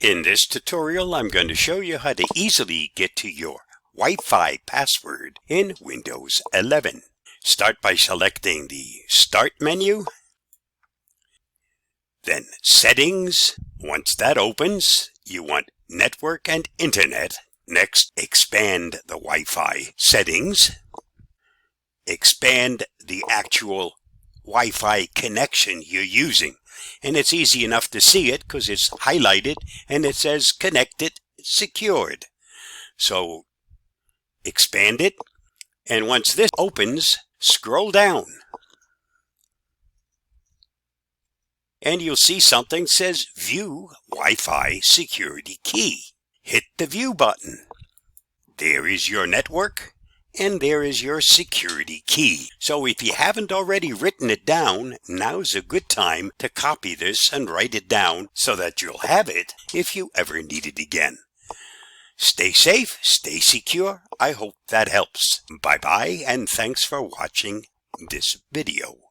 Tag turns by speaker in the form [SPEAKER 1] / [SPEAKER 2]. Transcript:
[SPEAKER 1] In this tutorial, I'm going to show you how to easily get to your Wi-Fi password in Windows 11. Start by selecting the Start menu, then Settings. Once that opens, you want Network and Internet. Next, expand the Wi-Fi settings. Expand the actual Wi-Fi connection you're using. And it's easy enough to see it because it's highlighted and it says connected, secured. So expand it, and once this opens, scroll down and you'll see something that says View Wi-Fi Security Key. Hit the View button. There is your network and there is your security key. So if you haven't already written it down, now's a good time to copy this and write it down so that you'll have it if you ever need it again. Stay safe, stay secure. I hope that helps. Bye-bye, and thanks for watching this video.